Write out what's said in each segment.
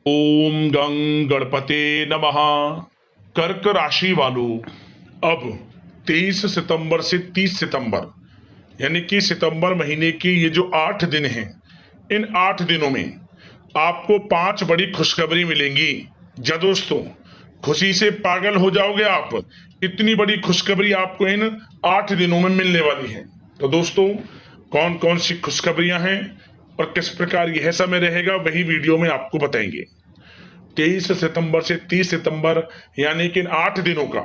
ओम गं गणपते नमः। कर्क राशि वालों, अब 23 सितंबर से 30 सितंबर यानी कि सितंबर महीने की ये जो 8 दिन हैं, इन 8 दिनों में आपको 5 बड़ी खुशखबरी मिलेंगी। जा दोस्तों, खुशी से पागल हो जाओगे आप। इतनी बड़ी खुशखबरी आपको इन 8 दिनों में मिलने वाली है। तो दोस्तों, कौन कौन सी खुशखबरियां हैं और किस प्रकार यह समय रहेगा, वही वीडियो में आपको बताएंगे। 23 सितंबर से 30 सितंबर यानी कि इन 8 दिनों का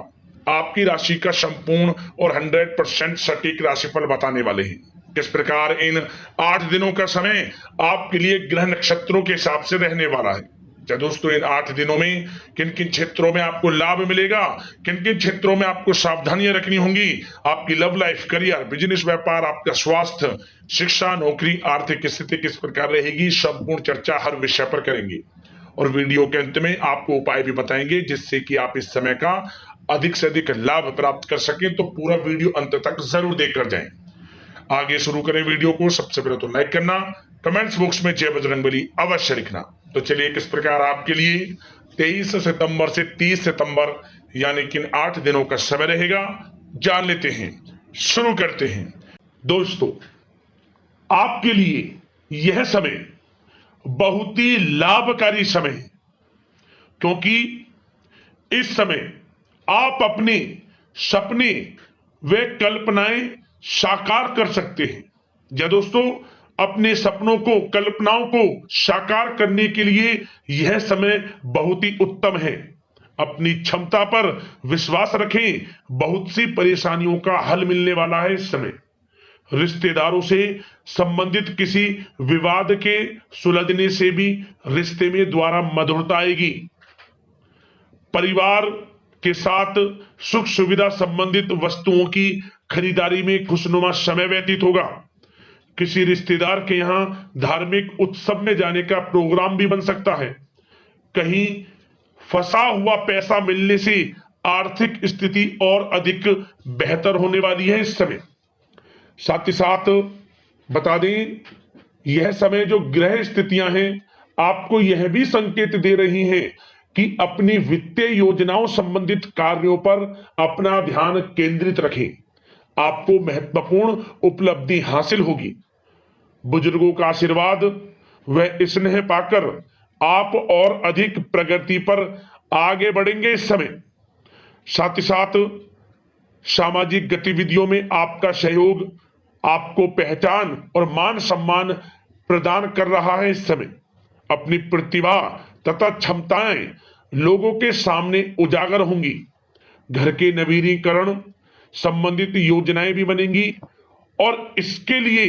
आपकी राशि का संपूर्ण और 100% सटीक राशिफल बताने वाले हैं। किस प्रकार इन 8 दिनों का समय आपके लिए ग्रह नक्षत्रों के हिसाब से रहने वाला है। क्या दोस्तों, इन 8 दिनों में किन किन क्षेत्रों में आपको लाभ मिलेगा, किन किन क्षेत्रों में आपको सावधानियां रखनी होंगी, आपकी लव लाइफ, करियर, बिजनेस, व्यापार, आपका स्वास्थ्य, शिक्षा, नौकरी, आर्थिक स्थिति किस प्रकार रहेगी, संपूर्ण चर्चा हर विषय पर करेंगे। और वीडियो के अंत में आपको उपाय भी बताएंगे जिससे कि आप इस समय का अधिक से अधिक लाभ प्राप्त कर सकें। तो पूरा वीडियो अंत तक जरूर देखकर जाएं। आगे शुरू करें वीडियो को। सबसे पहले तो लाइक करना, कमेंट्स बॉक्स में जय बजरंगबली अवश्य लिखना। तो चलिए, किस प्रकार आपके लिए 23 सितंबर से 30 सितंबर यानी कि 8 दिनों का समय रहेगा, जान लेते हैं। शुरू करते हैं। दोस्तों, आपके लिए यह समय बहुत ही लाभकारी समय है, क्योंकि इस समय आप अपने सपने व कल्पनाएं साकार कर सकते हैं। या दोस्तों, अपने सपनों को, कल्पनाओं को साकार करने के लिए यह समय बहुत ही उत्तम है। अपनी क्षमता पर विश्वास रखें। बहुत सी परेशानियों का हल मिलने वाला है इस समय। रिश्तेदारों से संबंधित किसी विवाद के सुलझने से भी रिश्ते में द्वारा मधुरता आएगी। परिवार के साथ सुख सुविधा संबंधित वस्तुओं की खरीदारी में खुशनुमा समय व्यतीत होगा। किसी रिश्तेदार के यहां धार्मिक उत्सव में जाने का प्रोग्राम भी बन सकता है। कहीं फंसा हुआ पैसा मिलने से आर्थिक स्थिति और अधिक बेहतर होने वाली है इस समय। साथ ही साथ बता दें, यह समय जो ग्रह स्थितियां हैं आपको यह भी संकेत दे रही हैं कि अपनी वित्तीय योजनाओं संबंधित कार्यों पर अपना ध्यान केंद्रित रखें। आपको महत्वपूर्ण उपलब्धि हासिल होगी। बुजुर्गों का आशीर्वाद व स्नेह पाकर आप और अधिक प्रगति पर आगे बढ़ेंगे इस समय। साथ ही साथ सामाजिक गतिविधियों में आपका सहयोग आपको पहचान और मान सम्मान प्रदान कर रहा है इस समय। अपनी प्रतिभा तथा क्षमताएं लोगों के सामने उजागर होंगी। घर के नवीनीकरण संबंधित योजनाएं भी बनेंगी और इसके लिए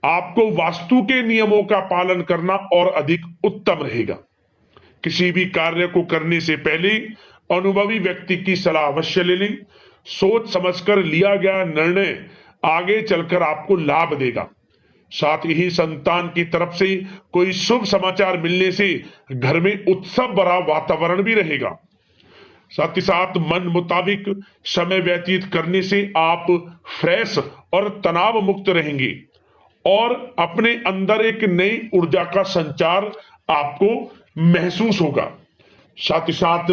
आपको वास्तु के नियमों का पालन करना और अधिक उत्तम रहेगा। किसी भी कार्य को करने से पहले अनुभवी व्यक्ति की सलाह अवश्य ले लें। सोच समझकर लिया गया निर्णय आगे चलकर आपको लाभ देगा। साथ ही संतान की तरफ से कोई शुभ समाचार मिलने से घर में उत्सव भरा वातावरण भी रहेगा। साथ ही साथ मन मुताबिक समय व्यतीत करने से आप फ्रेश और तनाव मुक्त रहेंगे और अपने अंदर एक नई ऊर्जा का संचार आपको महसूस होगा। साथ ही साथ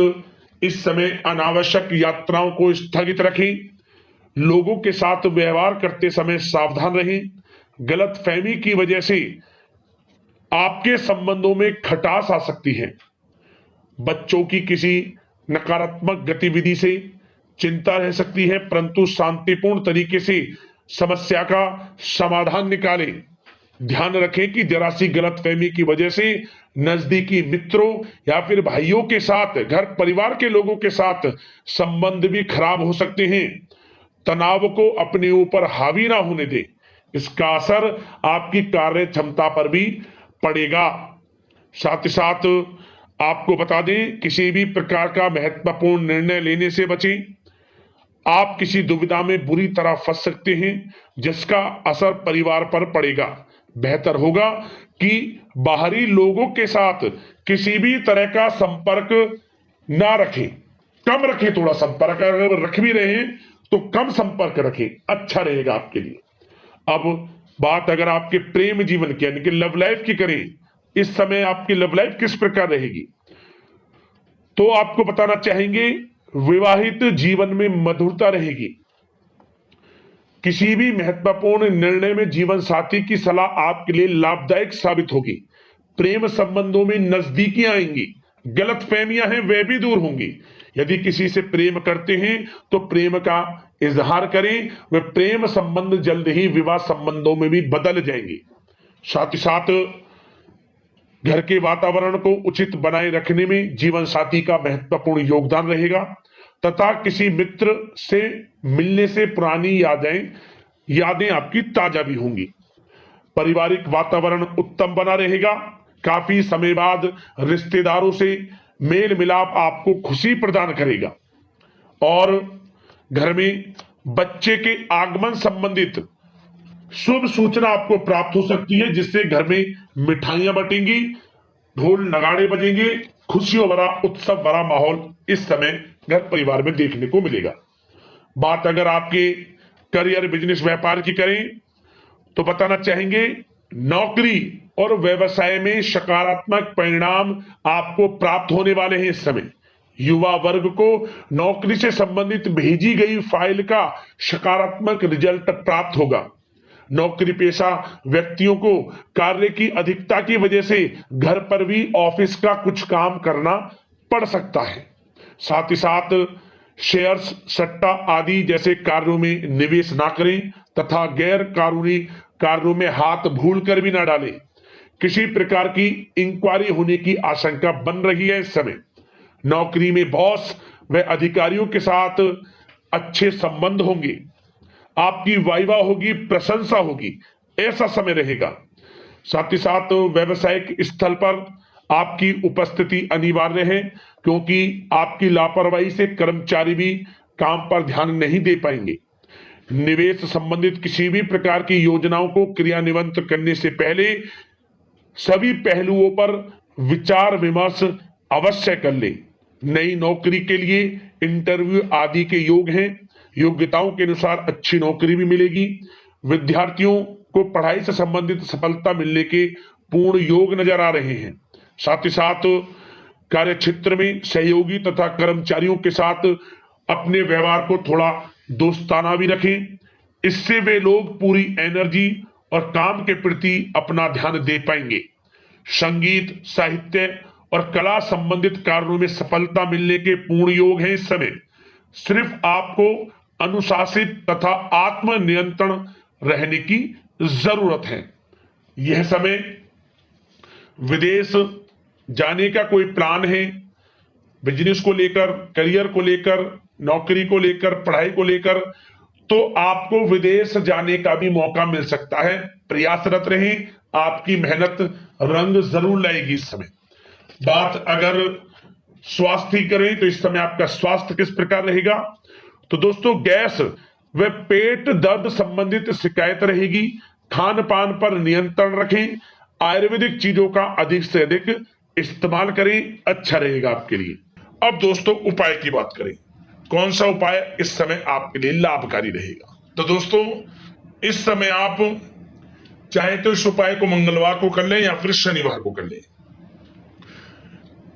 इस समय अनावश्यक यात्राओं को स्थगित रखें। लोगों के साथ व्यवहार करते समय सावधान रहें। गलत फहमी की वजह से आपके संबंधों में खटास आ सकती है। बच्चों की किसी नकारात्मक गतिविधि से चिंता रह सकती है, परंतु शांतिपूर्ण तरीके से समस्या का समाधान निकालें। ध्यान रखें कि जरा सी गलतफहमी की वजह से नजदीकी मित्रों या फिर भाइयों के साथ, घर परिवार के लोगों के साथ संबंध भी खराब हो सकते हैं। तनाव को अपने ऊपर हावी ना होने दें। इसका असर आपकी कार्य क्षमता पर भी पड़ेगा। साथ ही साथ आपको बता दें, किसी भी प्रकार का महत्वपूर्ण निर्णय लेने से बचें। आप किसी दुविधा में बुरी तरह फंस सकते हैं जिसका असर परिवार पर पड़ेगा। बेहतर होगा कि बाहरी लोगों के साथ किसी भी तरह का संपर्क ना रखें, कम रखें। थोड़ा संपर्क अगर रख भी रहे हैं तो कम संपर्क रखें, अच्छा रहेगा आपके लिए। अब बात अगर आपके प्रेम जीवन की यानी कि लव लाइफ की करें इस समय आपकी लव लाइफ किस प्रकार रहेगी? तो आपको बताना चाहेंगे, विवाहित जीवन में मधुरता रहेगी। किसी भी महत्वपूर्ण निर्णय में जीवन साथी की सलाह आपके लिए लाभदायक साबित होगी। प्रेम संबंधों में नजदीकियां आएंगी, गलतफहमियां हैं वे भी दूर होंगी। यदि किसी से प्रेम करते हैं तो प्रेम का इजहार करें, वे प्रेम संबंध जल्द ही विवाह संबंधों में भी बदल जाएंगे। साथ ही साथ घर के वातावरण को उचित बनाए रखने में जीवन साथी का महत्वपूर्ण योगदान रहेगा तथा किसी मित्र से मिलने से पुरानी यादें आपकी ताजा भी होंगी। पारिवारिक वातावरण उत्तम बना रहेगा। काफी समय बाद रिश्तेदारों से मेल मिलाप आपको खुशी प्रदान करेगा और घर में बच्चे के आगमन संबंधित शुभ सूचना आपको प्राप्त हो सकती है, जिससे घर में मिठाइयां बटेंगी, ढोल नगाड़े बजेंगे, खुशियों भरा उत्सव भरा माहौल इस समय घर परिवार में देखने को मिलेगा। बात अगर आपके करियर बिजनेस व्यापार की करें तो बताना चाहेंगे, नौकरी और व्यवसाय में सकारात्मक परिणाम आपको प्राप्त होने वाले हैं। इस समय युवा वर्ग को नौकरी से संबंधित भेजी गई फाइल का सकारात्मक रिजल्ट प्राप्त होगा। नौकरी पेशा व्यक्तियों को कार्य की अधिकता की वजह से घर पर भी ऑफिस का कुछ काम करना पड़ सकता है। साथ ही साथ शेयर्स, सट्टा आदि जैसे कार्यों में निवेश ना करें तथा गैर कानूनी कार्यों में हाथ भूल कर भी ना डालें। किसी प्रकार की इंक्वायरी होने की आशंका बन रही है। इस समय नौकरी में बॉस व अधिकारियों के साथ अच्छे संबंध होंगे, आपकी वाइवाह होगी, प्रशंसा होगी, ऐसा समय रहेगा। साथ ही साथ व्यवसायिक स्थल पर आपकी उपस्थिति अनिवार्य है, क्योंकि आपकी लापरवाही से कर्मचारी भी काम पर ध्यान नहीं दे पाएंगे। निवेश संबंधित किसी भी प्रकार की योजनाओं को क्रियान्वित करने से पहले सभी पहलुओं पर विचार विमर्श अवश्य कर ले। नई नौकरी के लिए इंटरव्यू आदि के योग हैं, योग्यताओं के अनुसार अच्छी नौकरी भी मिलेगी। विद्यार्थियों को पढ़ाई से संबंधित सफलता मिलने के पूर्ण योग नजर आ रहे हैं। साथ ही साथ कार्य क्षेत्र में सहयोगी तथा कर्मचारियों के साथ अपने व्यवहार को थोड़ा दोस्ताना भी रखें, इससे वे लोग पूरी एनर्जी और काम के प्रति अपना ध्यान दे पाएंगे। संगीत, साहित्य और कला संबंधित कार्यों में सफलता मिलने के पूर्ण योग हैं। इस समय सिर्फ आपको अनुशासित तथा आत्मनियंत्रण रहने की जरूरत है। यह समय विदेश जाने का कोई प्लान है, बिजनेस को लेकर, करियर को लेकर, नौकरी को लेकर, पढ़ाई को लेकर, तो आपको विदेश जाने का भी मौका मिल सकता है। प्रयासरत रहें, आपकी मेहनत रंग जरूर लाएगी। इस समय बात अगर स्वास्थ्य की करें तो इस समय आपका स्वास्थ्य किस प्रकार रहेगा? तो दोस्तों, गैस व पेट दर्द संबंधित शिकायत रहेगी। खान पान पर नियंत्रण रखें, आयुर्वेदिक चीजों का अधिक से अधिक इस्तेमाल करें, अच्छा रहेगा आपके लिए। अब दोस्तों, उपाय की बात करें, कौन सा उपाय इस समय आपके लिए लाभकारी रहेगा? तो दोस्तों, इस समय आप चाहे तो इस उपाय को मंगलवार को कर लें या फिर शनिवार को कर लें।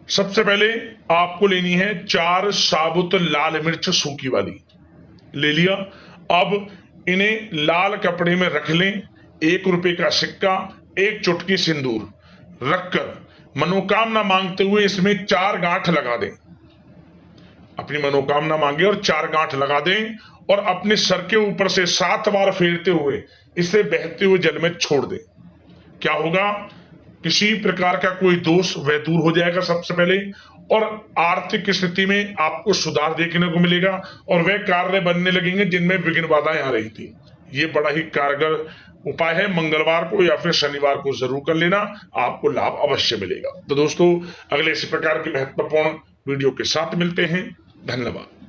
सबसे पहले आपको लेनी है 4 साबुत लाल मिर्च सूखी वाली, ले लिया। अब इन्हें लाल कपड़े में रख लें, 1 रुपए का सिक्का, 1 चुटकी सिंदूर रखकर मनोकामना मांगते हुए इसमें 4 गांठ लगा दें। अपनी मनोकामना मांगे और 4 गांठ लगा दें और अपने सर के ऊपर से 7 बार फेरते हुए इसे बहते हुए जल में छोड़ दें। क्या होगा? किसी प्रकार का कोई दोष वह दूर हो जाएगा सबसे पहले, और आर्थिक स्थिति में आपको सुधार देखने को मिलेगा और वह कार्य बनने लगेंगे जिनमें विघ्न बाधाएं आ रही थी। ये बड़ा ही कारगर उपाय है। मंगलवार को या फिर शनिवार को जरूर कर लेना, आपको लाभ अवश्य मिलेगा। तो दोस्तों, अगले इसी प्रकार की महत्वपूर्ण वीडियो के साथ मिलते हैं। धन्यवाद।